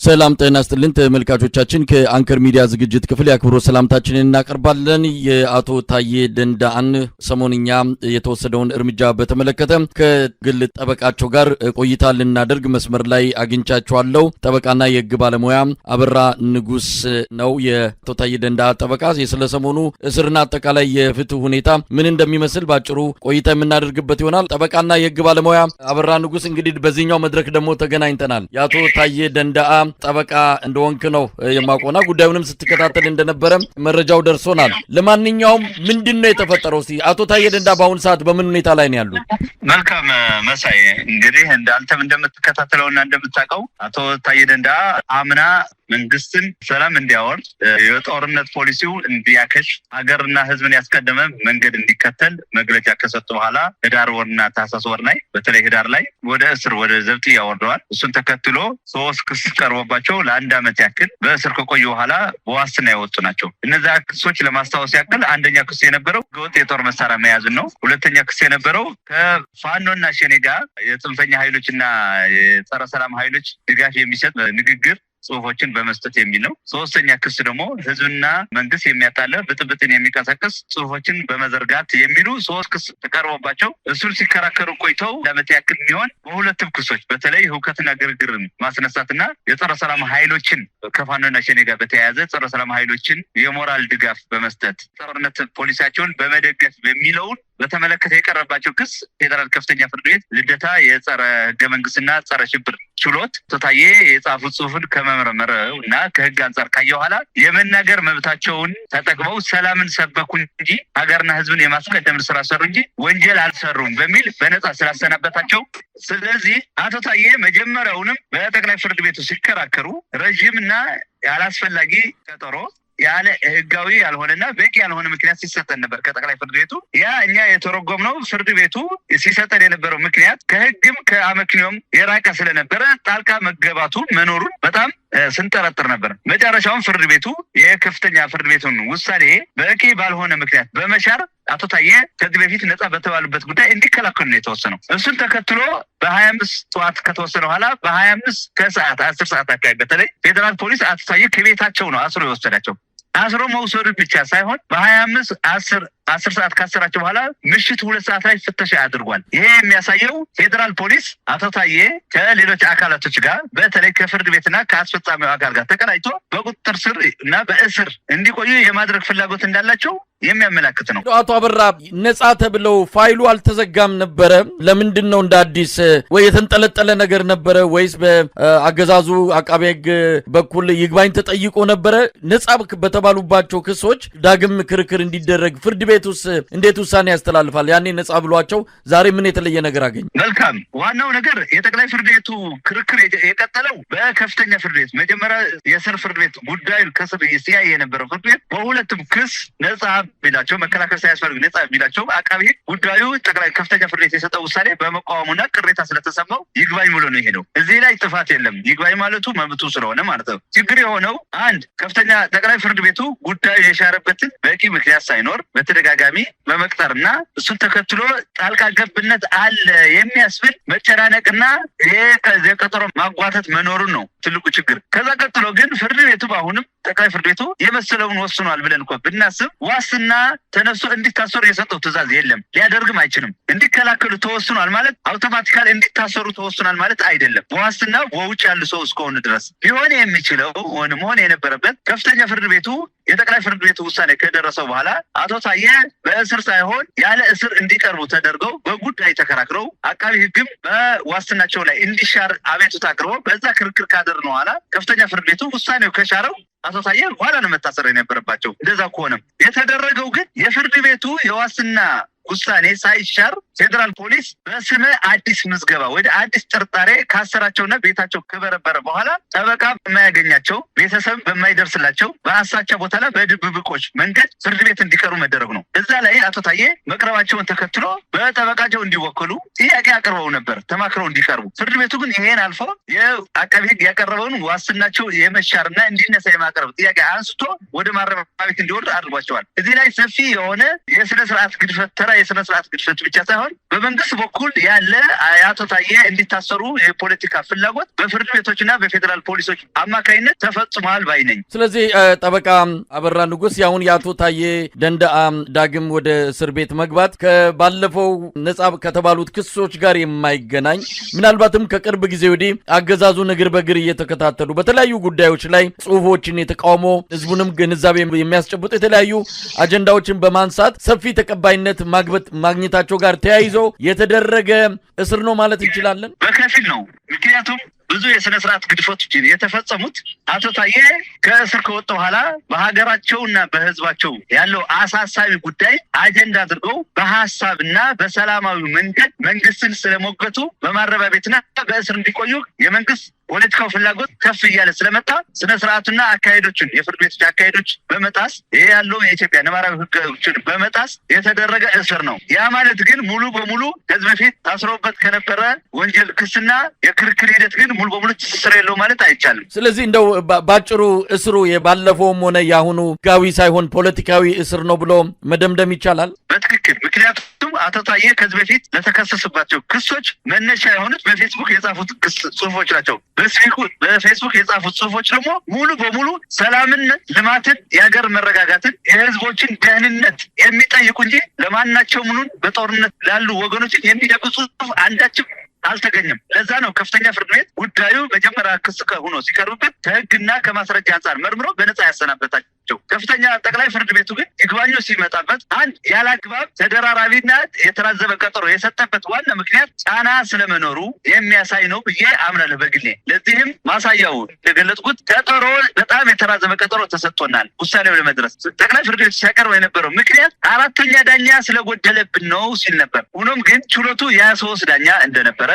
ሰላም ጤና ይስጥልን ተመልካቾቻችን ከአንከር ሚዲያ ዝግጅት ክፍል ያክብሮ ሰላምታችንን እናቀርባለን። የአቶ ታዬ ደንዳአን ሰሞንኛ የተወሰደውን እርምጃ በተመለከተ ከግል ጠበቃቸው ጋር ቆይታ ልናደርግ መስመር ላይ አግኝቻቸዋለሁ። ጠበቃና የህግ ባለሙያ አበራ ንጉስ ነው የአቶ ታዬ ደንዳአ ጠበቃ። ስለሰሞኑ እስርና አጠቃላይ የፍትህ ሁኔታ ምን እንደሚመስል ባጭሩ ቆይታ የምናደርግበት ይሆናል። ጠበቃና የህግ ባለሙያ አበራ ንጉስ፣ እንግዲህ በዚህኛው መድረክ ደግሞ ተገናኝተናል። የአቶ ታዬ ደንዳአ ጠበቃ እንደወንክ ነው የማቆና ጉዳዩንም ስትከታተል እንደነበረ መረጃው ደርሶናል። ለማንኛውም ምንድነው የተፈጠረው? አቶ ታዬ ደንዳአ በአሁኑ ሰዓት በምን ሁኔታ ላይ ነው ያሉት? መልካም መሳይ፣ እንግዲህ አንተም እንደምትከታተለውና እንደምታውቀው አቶ ታዬ ደንዳአ አምና መንግስትን ሰላም እንዲያወርድ የጦርነት ፖሊሲው እንዲያከሽ ሀገርና ህዝብን ያስቀደመ መንገድ እንዲከተል መግለጫ ከሰጡ በኋላ ህዳር ወርና ታህሳስ ወር ላይ በተለይ ህዳር ላይ ወደ እስር ወደ ዘብጥ ያወርደዋል። እሱን ተከትሎ 3 ክስ ቀርቦባቸው ለ1 ዓመት ያክል በእስር ከቆዩ በኋላ በዋስትና የወጡ ናቸው። እነዚያ ክሶች ለማስታወስ ያክል አንደኛ ክስ የነበረው ህገወጥ የጦር መሳሪያ መያዝን ነው። ሁለተኛ ክስ የነበረው ከፋኖና ሸኔ ጋር የጽንፈኛ ኃይሎችና የጸረ ሰላም ኃይሎች ድጋፍ የሚሰጥ ንግግር ጽሁፎችን በመስጠት የሚል ነው። ሶስተኛ ክስ ደግሞ ህዝብና መንግስት የሚያጣላ ብጥብጥን የሚቀሰቅስ ጽሁፎችን በመዘርጋት የሚሉ 3 ክስ ተቀርቦባቸው እሱን ሲከራከሩ ቆይተው ለዓመት ያክል የሚሆን በሁለቱም ክሶች በተለይ ሁከትና ግርግርን ማስነሳትና የጸረ ሰላም ኃይሎችን ከፋኖና ሸኔ ጋር በተያያዘ ጸረ ሰላም ኃይሎችን የሞራል ድጋፍ በመስጠት ጦርነት ፖሊሲያቸውን በመደገፍ በሚለውን በተመለከተ የቀረባቸው ክስ ፌደራል ከፍተኛ ፍርድ ቤት ልደታ የጸረ ህገ መንግስትና ጸረ ሽብር ችሎት ታዬ የጻፉት ጽሁፍን ከመመርመረው እና ከህግ አንጻር ካየው በኋላ የመናገር መብታቸውን ተጠቅመው ሰላምን ሰበኩ እንጂ ሀገርና ህዝብን የማስቀደም ስራ ሰሩ እንጂ ወንጀል አልሰሩም በሚል በነጻ ስላሰናበታቸው፣ ስለዚህ አቶ ታዬ መጀመሪያውንም በጠቅላይ ፍርድ ቤቱ ሲከራከሩ ረጅምና ያላስፈላጊ ቀጠሮ ያለ ህጋዊ ያልሆነና በቂ ያልሆነ ምክንያት ሲሰጠን ነበር ከጠቅላይ ፍርድ ቤቱ። ያ እኛ የተረጎምነው ፍርድ ቤቱ ሲሰጠን የነበረው ምክንያት ከህግም ከአመክንዮም የራቀ ስለነበረ ጣልቃ መገባቱ መኖሩን በጣም ስንጠረጥር ነበር። መጨረሻውን ፍርድ ቤቱ የከፍተኛ ፍርድ ቤቱን ውሳኔ በቂ ባልሆነ ምክንያት በመሻር አቶ ታዬ ከዚህ በፊት ነጻ በተባሉበት ጉዳይ እንዲከላከሉ ነው የተወሰነው። እሱን ተከትሎ በ25 ጠዋት ከተወሰነ በኋላ በ25 ከሰዓት 10 ሰዓት አካባቢ በተለይ ፌደራል ፖሊስ አቶ ታዬ ከቤታቸው ነው አስሮ የወሰዳቸው። አስሮ መውሰዱ ብቻ ሳይሆን በ25 10 ሰዓት ካሰራቸው በኋላ ምሽት 2 ሰዓት ላይ ፍተሻ አድርጓል። ይሄ የሚያሳየው ፌደራል ፖሊስ አቶ ታዬ ከሌሎች አካላቶች ጋር በተለይ ከፍርድ ቤትና ከአስፈጻሚው አካል ጋር ተቀናጅቶ በቁጥጥር ስር እና በእስር እንዲቆዩ የማድረግ ፍላጎት እንዳላቸው የሚያመላክት ነው። አቶ አበራ ነጻ ተብለው ፋይሉ አልተዘጋም ነበረ? ለምንድን ነው እንደ አዲስ ወይ የተንጠለጠለ ነገር ነበረ ወይስ በአገዛዙ አቃቤ ሕግ በኩል ይግባኝ ተጠይቆ ነበረ? ነጻ በተባሉባቸው ክሶች ዳግም ክርክር እንዲደረግ ፍርድ ቤቱስ እንዴት ውሳኔ ያስተላልፋል? ያኔ ነጻ ብሏቸው ዛሬ ምን የተለየ ነገር አገኘ? መልካም፣ ዋናው ነገር የጠቅላይ ፍርድ ቤቱ ክርክር የቀጠለው በከፍተኛ ፍርድ ቤት መጀመሪያ የስር ፍርድ ቤት ጉዳዩን ከስር ሲያይ የነበረው ፍርድ ቤት በሁለቱም ክስ ነጻ ቢላቸው መከላከል ሳያስፈልግ ነጻ ቢላቸው አቃቤ ሕግ ጉዳዩ ጠቅላይ ከፍተኛ ፍርድ ቤት የሰጠው ውሳኔ በመቃወሙና ቅሬታ ስለተሰማው ይግባኝ ብሎ ነው የሄደው። እዚህ ላይ ጥፋት የለም፣ ይግባኝ ማለቱ መብቱ ስለሆነ ማለት ነው። ችግር የሆነው አንድ ከፍተኛ ጠቅላይ ፍርድ ቤቱ ጉዳዩ የሻረበትን በቂ ምክንያት ሳይኖር በተደጋጋሚ በመቅጠርና እሱን ተከትሎ ጣልቃ ገብነት አለ የሚያስብል መጨናነቅና የቀጠሮ ማጓተት መኖሩን ነው ትልቁ ችግር። ከዛ ቀጥሎ ግን ፍርድ ቤቱ በአሁንም ጠቅላይ ፍርድ ቤቱ የመሰለውን ወስኗል ብለን እኮ ብናስብ ዋስትና ተነስቶ እንዲታሰሩ የሰጠው ትዕዛዝ የለም፣ ሊያደርግም አይችልም። እንዲከላከሉ ተወስኗል ማለት አውቶማቲካሊ እንዲታሰሩ ተወስኗል ማለት አይደለም። በዋስትና በውጭ ያሉ ሰው እስከሆኑ ድረስ ሊሆን የሚችለው መሆን የነበረበት ከፍተኛ ፍርድ ቤቱ የጠቅላይ ፍርድ ቤቱ ውሳኔ ከደረሰው በኋላ አቶ ታዬ በእስር ሳይሆን ያለ እስር እንዲቀርቡ ተደርገው በጉዳይ ተከራክረው አቃቢ ሕግም በዋስትናቸው ላይ እንዲሻር አቤቱታ አቅርበው በዛ ክርክር ካደረግን በኋላ ከፍተኛ ፍርድ ቤቱ ውሳኔው ከሻረው አቶ ታዬ ኋላ ነው መታሰር የነበረባቸው። እንደዛ ከሆነም የተደረገው ግን የፍርድ ቤቱ የዋስትና ውሳኔ ሳይሻር ፌደራል ፖሊስ በስመ አዲስ ምዝገባ ወደ አዲስ ጥርጣሬ ካሰራቸውና ቤታቸው ከበረበረ በኋላ ጠበቃ በማያገኛቸው ቤተሰብ በማይደርስላቸው በአሳቻ ቦታ ላይ በድብብቆች መንገድ ፍርድ ቤት እንዲቀርቡ መደረግ ነው። እዛ ላይ አቶ ታዬ መቅረባቸውን ተከትሎ በጠበቃቸው እንዲወከሉ ጥያቄ አቅርበው ነበር፣ ተማክረው እንዲቀርቡ። ፍርድ ቤቱ ግን ይሄን አልፎ የአቃቤ ሕግ ያቀረበውን ዋስትናቸው የመሻርና እንዲነሳ የማቅረብ ጥያቄ አንስቶ ወደ ማረሚያ ቤት እንዲወርድ አድርጓቸዋል። እዚህ ላይ ሰፊ የሆነ የስነ ስርዓት ግድፈት ተራ የስነ ስርዓት ግድፈት ብቻ ሳይሆን በመንግስት በኩል ያለ አቶ ታዬ እንዲታሰሩ የፖለቲካ ፍላጎት በፍርድ ቤቶችና በፌዴራል ፖሊሶች አማካይነት ተፈጽሟል ባይ ነኝ። ስለዚህ ጠበቃ አበራ ንጉስ ያሁን የአቶ ታዬ ደንደአ ዳግም ወደ እስር ቤት መግባት ከባለፈው ነጻ ከተባሉት ክሶች ጋር የማይገናኝ ምናልባትም ከቅርብ ጊዜ ወዲህ አገዛዙን እግር በእግር እየተከታተሉ በተለያዩ ጉዳዮች ላይ ጽሁፎችን የተቃውሞ ህዝቡንም ግንዛቤ የሚያስጨብጡ የተለያዩ አጀንዳዎችን በማንሳት ሰፊ ተቀባይነት ማግኘታቸው ጋር ተያይዞ የተደረገ እስር ነው ማለት እንችላለን? በከፊል ነው። ምክንያቱም ብዙ የስነ ስርዓት ግድፈቶችን የተፈጸሙት አቶ ታዬ ከእስር ከወጡ በኋላ በሀገራቸውና በህዝባቸው ያለው አሳሳቢ ጉዳይ አጀንዳ አድርገው በሀሳብና በሰላማዊ መንገድ መንግስትን ስለሞገቱ በማረሚያ ቤትና በእስር እንዲቆዩ የመንግስት ፖለቲካው ፍላጎት ከፍ እያለ ስለመጣ ስነ ስርዓቱና አካሄዶችን የፍርድ ቤቶች አካሄዶች በመጣስ ይሄ ያለው የኢትዮጵያ ነባራዊ ህጎችን በመጣስ የተደረገ እስር ነው። ያ ማለት ግን ሙሉ በሙሉ ከዚህ በፊት ታስሮበት ከነበረ ወንጀል ክስና የክርክር ሂደት ግን ሙሉ በሙሉ ትስስር የለው ማለት አይቻልም። ስለዚህ እንደው ባጭሩ እስሩ የባለፈውም ሆነ የአሁኑ ህጋዊ ሳይሆን ፖለቲካዊ እስር ነው ብሎ መደምደም ይቻላል? በትክክል። ምክንያቱም አቶ ታዬ ከዚህ በፊት ለተከሰሱባቸው ክሶች መነሻ የሆኑት በፌስቡክ የጻፉት ጽሁፎች ናቸው። በፌስቡክ የጻፉት ጽሁፎች ደግሞ ሙሉ በሙሉ ሰላምን፣ ልማትን፣ የሀገር መረጋጋትን፣ የህዝቦችን ደህንነት የሚጠይቁ እንጂ ለማናቸው ምኑን በጦርነት ላሉ ወገኖችን የሚደግፉ ጽሁፍ አንዳችም አልተገኘም። ለዛ ነው ከፍተኛ ፍርድ ቤት ጉዳዩ መጀመሪያ ክስ ሆኖ ሲቀርብበት ከህግና ከማስረጃ አንጻር መርምሮ በነጻ ያሰናበታቸው። ከፍተኛ ጠቅላይ ፍርድ ቤቱ ግን ይግባኙ ሲመጣበት አንድ ያላግባብ ተደራራቢና የተራዘመ ቀጠሮ የሰጠበት ዋና ምክንያት ጫና ስለመኖሩ የሚያሳይ ነው ብዬ አምናለሁ በግሌ። ለዚህም ማሳያው የገለጽኩት ቀጠሮ በጣም የተራዘመ ቀጠሮ ተሰጥቶናል ውሳኔው ለመድረስ። ጠቅላይ ፍርድ ቤቱ ሲያቀርበው የነበረው ምክንያት አራተኛ ዳኛ ስለጎደለብን ነው ሲል ነበር። ሆኖም ግን ችሎቱ የ23 ዳኛ እንደነበረ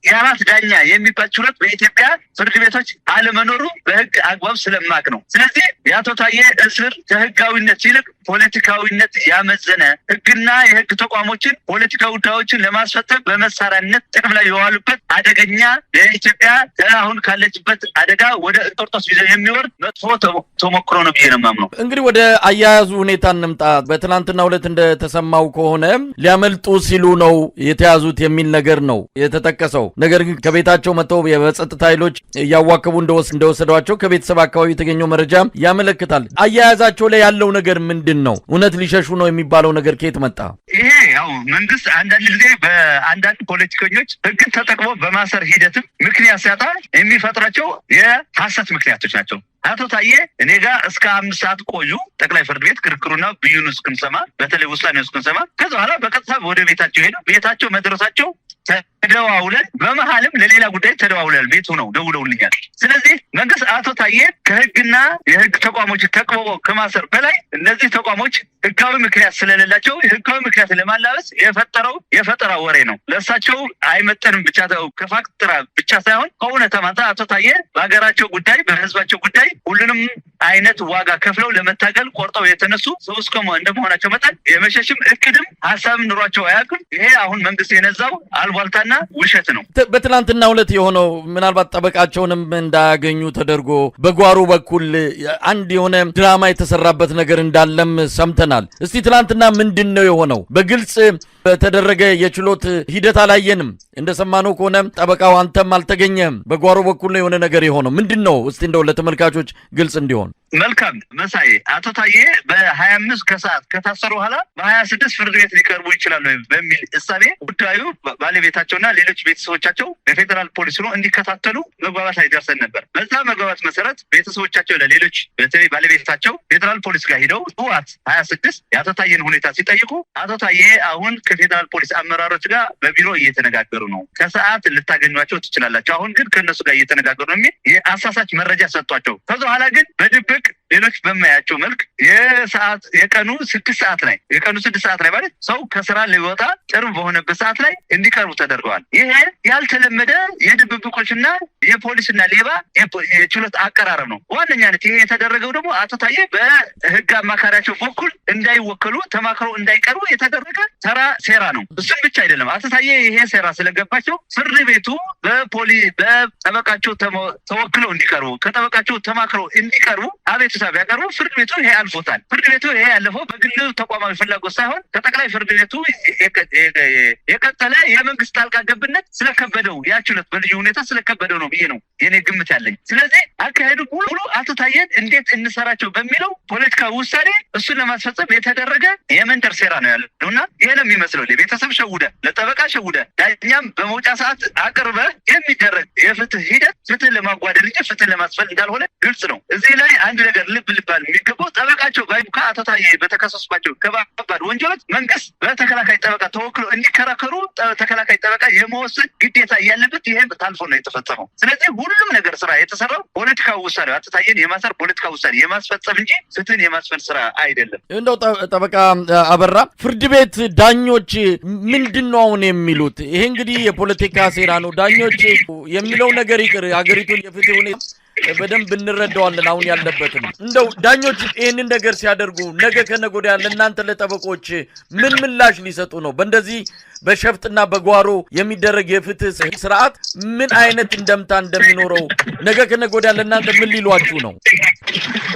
የአራት ዳኛ የሚባል ችሎት በኢትዮጵያ ፍርድ ቤቶች አለመኖሩ በህግ አግባብ ስለማቅ ነው። ስለዚህ የአቶ ታዬ እስር ከህጋዊነት ይልቅ ፖለቲካዊነት ያመዘነ ህግና የህግ ተቋሞችን ፖለቲካ ጉዳዮችን ለማስፈጸም በመሳሪያነት ጥቅም ላይ የዋሉበት አደገኛ የኢትዮጵያ አሁን ካለችበት አደጋ ወደ እንጦርጦስ የሚወርድ መጥፎ ተሞክሮ ነው ብዬ ነው የማምነው። እንግዲህ ወደ አያያዙ ሁኔታ እንምጣ። በትናንትናው ዕለት እንደተሰማው ከሆነ ሊያመልጡ ሲሉ ነው የተያዙት የሚል ነገር ነው የተጠቀሰው። ነገር ግን ከቤታቸው መጥተው የጸጥታ ኃይሎች እያዋከቡ እንደወሰዷቸው ከቤተሰብ አካባቢ የተገኘው መረጃ ያመለክታል። አያያዛቸው ላይ ያለው ነገር ምንድን ነው? እውነት ሊሸሹ ነው የሚባለው ነገር ከየት መጣ? ይሄ ያው መንግስት አንዳንድ ጊዜ በአንዳንድ ፖለቲከኞች ህግን ተጠቅሞ በማሰር ሂደትም ምክንያት ሲያጣ የሚፈጥራቸው የሐሰት ምክንያቶች ናቸው። አቶ ታዬ እኔ ጋር እስከ 5 ሰዓት ቆዩ። ጠቅላይ ፍርድ ቤት ክርክሩና ብይኑ እስክንሰማ በተለይ ውሳኔው እስክንሰማ ከዛ በኋላ በቀጥታ ወደ ቤታቸው ሄዱ። ቤታቸው መድረሳቸው ተደዋውለን በመሀልም ለሌላ ጉዳይ ተደዋውለን ቤቱ ነው ደውለውልኛል። ስለዚህ መንግስት አቶ ታዬ ከህግና የህግ ተቋሞች ተቅቦ ከማሰር በላይ እነዚህ ተቋሞች ህጋዊ ምክንያት ስለሌላቸው ህጋዊ ምክንያት ለማላበስ የፈጠራ ወሬ ነው። ለእሳቸው አይመጠንም ብቻ ከፋክትራ ብቻ ሳይሆን ከእውነታ አንጻር አቶ ታዬ በሀገራቸው ጉዳይ በህዝባቸው ጉዳይ ሁሉንም አይነት ዋጋ ከፍለው ለመታገል ቆርጠው የተነሱ ሰው እንደመሆናቸው መጠን የመሸሽም እቅድም ሀሳብም ኑሯቸው አያውቅም። ይሄ አሁን መንግስት የነዛው አልቧልታና ውሸት ነው። በትናንትናው ዕለት የሆነው ምናልባት ጠበቃቸውንም እንዳያገኙ ተደርጎ በጓሮ በኩል አንድ የሆነ ድራማ የተሰራበት ነገር እንዳለም ሰምተናል። እስቲ ትናንትና ምንድን ነው የሆነው? በግልጽ በተደረገ የችሎት ሂደት አላየንም። እንደሰማነው ከሆነ ጠበቃው አንተም አልተገኘህም። በጓሮ በኩል ነው የሆነ ነገር የሆነው ምንድን ነው? እስቲ እንደው ለተመልካቾች ግልጽ እንዲሆን። መልካም መሳይ፣ አቶ ታዬ በ25 ከሰዓት ከታሰሩ በኋላ በ26 ፍርድ ቤት ሊቀርቡ ይችላሉ በሚል እሳቤ ጉዳዩ ባለቤታቸውና ሌሎች ቤተሰቦቻቸው በፌዴራል ፖሊስ ነው እንዲከታተሉ መግባባት ላይ ደርሰን ነበር። በዛ መግባባት መሰረት ቤተሰቦቻቸው ለሌሎች በተለይ ባለቤታቸው ፌዴራል ፖሊስ ጋር ሂደው ጠዋት 26 የአቶ ታዬን ሁኔታ ሲጠይቁ አቶ ታዬ አሁን ከፌዴራል ፖሊስ አመራሮች ጋር በቢሮ እየተነጋገሩ ነው፣ ከሰዓት ልታገኟቸው ትችላላቸው፣ አሁን ግን ከእነሱ ጋር እየተነጋገሩ ነው የሚል የአሳሳች መረጃ ሰጧቸው። ከዛ በኋላ ግን በድብቅ ሌሎች በማያቸው መልክ የቀኑ 6 ሰዓት ላይ ማለት ሰው ከስራ ሊወጣ ቅርብ በሆነበት ሰዓት ላይ እንዲቀርቡ ተደርገዋል። ይሄ ያልተለመደ የድብብቆችና የፖሊስና ሌባ የችሎት አቀራረብ ነው። ዋነኛነት ይሄ የተደረገው ደግሞ አቶ ታዬ በህግ አማካሪያቸው በኩል እንዳይወከሉ ተማክረው እንዳይቀርቡ የተደረገ ተራ ሴራ ነው። እሱም ብቻ አይደለም። አቶ ታዬ ይሄ ሴራ ስለገባቸው ፍርድ ቤቱ በጠበቃቸው ተወክለው እንዲቀርቡ ከጠበቃቸው ተማክረው እንዲቀርቡ አቤቱታ አቤቱታ ቢያቀርቡ ፍርድ ቤቱ ይሄ አልፎታል። ፍርድ ቤቱ ይሄ ያለፈው በግል ተቋማዊ ፍላጎት ሳይሆን ከጠቅላይ ፍርድ ቤቱ የቀጠለ የመንግስት ጣልቃ ገብነት ስለከበደው ያችሁለት በልዩ ሁኔታ ስለከበደው ነው ብዬ ነው የኔ ግምት ያለኝ። ስለዚህ አካሄዱ ሙሉ አቶ ታዬን እንዴት እንሰራቸው በሚለው ፖለቲካዊ ውሳኔ እሱን ለማስፈጸም የተደረገ የመንደር ሴራ ነው ያለውና ይሄ ነው የሚመስለው። ለቤተሰብ ሸውደ፣ ለጠበቃ ሸውደ፣ ዳኛም በመውጫ ሰዓት አቅርበ የሚደረግ የፍትህ ሂደት ፍትህ ለማጓደል እንጂ ፍትህ ለማስፈል እንዳልሆነ ግልጽ ነው። እዚህ ላይ አንድ ነገር ልብ ልባል የሚገባው ጠበቃቸው ባይቡካ አቶ ታዬ በተከሰሱባቸው ከባድ ወንጀሎች መንግስት በተከላካይ ጠበቃ ተወክሎ እንዲከራከሩ ተከላካይ ጠበቃ የመወሰን ግዴታ እያለበት ይሄ ታልፎ ነው የተፈጸመው። ስለዚህ ሁሉም ነገር ስራ የተሰራው ፖለቲካዊ ውሳኔ አቶ ታዬን የማሰር ፖለቲካዊ ውሳኔ የማስፈጸም እንጂ ፍትህን የማስፈል ስራ አይደለም። እንደው ጠበቃ አበራ ፍርድ ቤት ዳኞች ምንድነው አሁን የሚሉት? ይሄ እንግዲህ የፖለቲካ ሴራ ነው ዳኞች የሚለው ነገር ይቅር፣ ሀገሪቱን የፍትህ ሁኔታ በደንብ እንረዳዋለን አሁን ያለበትም። እንደው ዳኞች ይሄንን ነገር ሲያደርጉ ነገ ከነገ ወዲያ ለእናንተ ለጠበቆች ምን ምላሽ ሊሰጡ ነው? በእንደዚህ በሸፍጥና በጓሮ የሚደረግ የፍትህ ስርዓት ምን አይነት እንደምታ እንደሚኖረው ነገ ከነገ ወዲያ ለእናንተ ምን ሊሏችሁ ነው?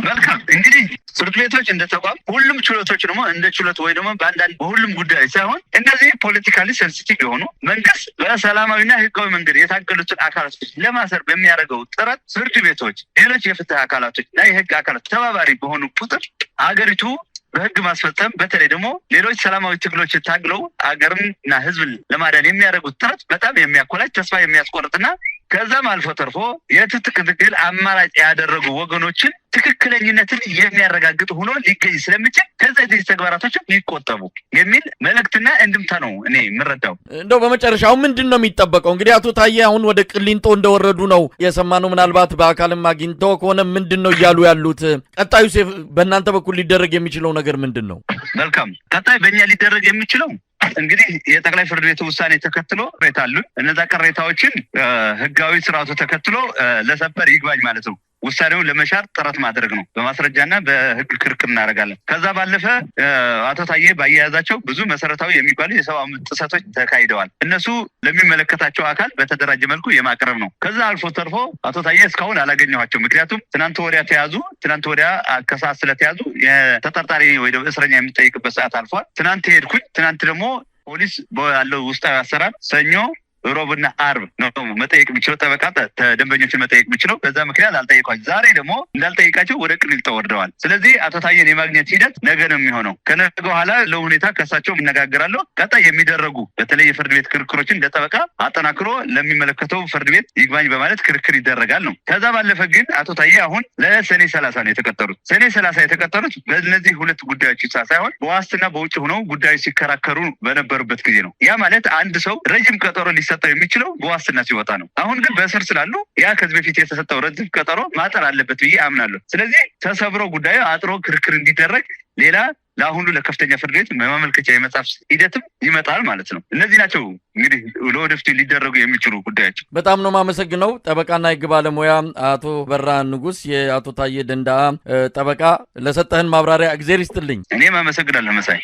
መልካም እንግዲህ ፍርድ ቤቶች እንደ ተቋም ሁሉም ችሎቶች ደግሞ እንደ ችሎት ወይ ደግሞ በአንዳንድ በሁሉም ጉዳይ ሳይሆን እነዚህ ፖለቲካሊ ሴንሲቲቭ የሆኑ መንግስት በሰላማዊና ህጋዊ መንገድ የታገሉትን አካላቶች ለማሰር በሚያደርገው ጥረት ፍርድ ቤቶች፣ ሌሎች የፍትህ አካላቶች እና የህግ አካላት ተባባሪ በሆኑ ቁጥር አገሪቱ በህግ ማስፈጸም በተለይ ደግሞ ሌሎች ሰላማዊ ትግሎች ታግለው አገርንና ህዝብን ለማዳን የሚያደርጉት ጥረት በጣም የሚያኮላች ተስፋ የሚያስቆርጥና ከዛም አልፎ ተርፎ የትጥቅ ትግል አማራጭ ያደረጉ ወገኖችን ትክክለኝነትን የሚያረጋግጥ ሆኖ ሊገኝ ስለሚችል ከዚህ ተግባራቶች ሊቆጠቡ የሚል መልእክትና እንድምታ ነው እኔ የምረዳው። እንደው በመጨረሻው ምንድነው የሚጠበቀው? እንግዲህ አቶ ታዬ አሁን ወደ ቅሊንጦ እንደወረዱ ነው የሰማነው። ምናልባት በአካልም አግኝተው ከሆነ ምንድነው እያሉ ያሉት? ቀጣዩ በእናንተ በኩል ሊደረግ የሚችለው ነገር ምንድነው? መልካም ቀጣይ በእኛ ሊደረግ የሚችለው እንግዲህ የጠቅላይ ፍርድ ቤት ውሳኔ ተከትሎ ቅሬታ አሉ። እነዛ ቅሬታዎችን ህጋዊ ስርዓቱ ተከትሎ ለሰበር ይግባኝ ማለት ነው ውሳኔውን ለመሻር ጥረት ማድረግ ነው። በማስረጃና በህግ ክርክር እናደርጋለን። ከዛ ባለፈ አቶ ታዬ ባያያዛቸው ብዙ መሰረታዊ የሚባሉ የሰብአዊ መብት ጥሰቶች ተካሂደዋል። እነሱ ለሚመለከታቸው አካል በተደራጀ መልኩ የማቅረብ ነው። ከዛ አልፎ ተርፎ አቶ ታዬ እስካሁን አላገኘኋቸው። ምክንያቱም ትናንት ወዲያ ተያዙ። ትናንት ወዲያ ከሰዓት ስለተያዙ የተጠርጣሪ ወይ ደግሞ እስረኛ የሚጠይቅበት ሰዓት አልፏል። ትናንት ሄድኩኝ። ትናንት ደግሞ ፖሊስ ያለው ውስጣዊ አሰራር ሰኞ ሮብና አርብ ነው መጠየቅ የሚችለው ጠበቃ ደንበኞችን መጠየቅ የሚችለው። በዛ ምክንያት አልጠየቋቸው። ዛሬ ደግሞ እንዳልጠይቃቸው ወደ ቅሊንጦ ወርደዋል። ስለዚህ አቶ ታዬን የማግኘት ሂደት ነገ ነው የሚሆነው። ከነገ በኋላ ለሁኔታ ከሳቸው እነጋገራለሁ። ቀጣይ የሚደረጉ በተለይ የፍርድ ቤት ክርክሮችን እንደ ጠበቃ አጠናክሮ ለሚመለከተው ፍርድ ቤት ይግባኝ በማለት ክርክር ይደረጋል ነው። ከዛ ባለፈ ግን አቶ ታዬ አሁን ለሰኔ 30 ነው የተቀጠሩት። ሰኔ 30 የተቀጠሩት በእነዚህ ሁለት ጉዳዮች ብቻ ሳይሆን በዋስትና በውጭ ሆነው ጉዳዮች ሲከራከሩ በነበሩበት ጊዜ ነው። ያ ማለት አንድ ሰው ረጅም ቀጠሮ ሊሰጠው የሚችለው በዋስትና ሲወጣ ነው። አሁን ግን በእስር ስላሉ ያ ከዚህ በፊት የተሰጠው ረጅም ቀጠሮ ማጠር አለበት ብዬ አምናለሁ። ስለዚህ ተሰብሮ ጉዳዩ አጥሮ ክርክር እንዲደረግ ሌላ ለአሁኑ ለከፍተኛ ፍርድ ቤት ማመልከቻ የመጻፍ ሂደትም ይመጣል ማለት ነው። እነዚህ ናቸው እንግዲህ ለወደፊቱ ሊደረጉ የሚችሉ ጉዳዮች። በጣም ነው የማመሰግነው ጠበቃና የህግ ባለሙያ አቶ በራ ንጉስ፣ የአቶ ታዬ ደንደአ ጠበቃ፣ ለሰጠህን ማብራሪያ እግዜር ይስጥልኝ። እኔም አመሰግናለሁ መሳይ።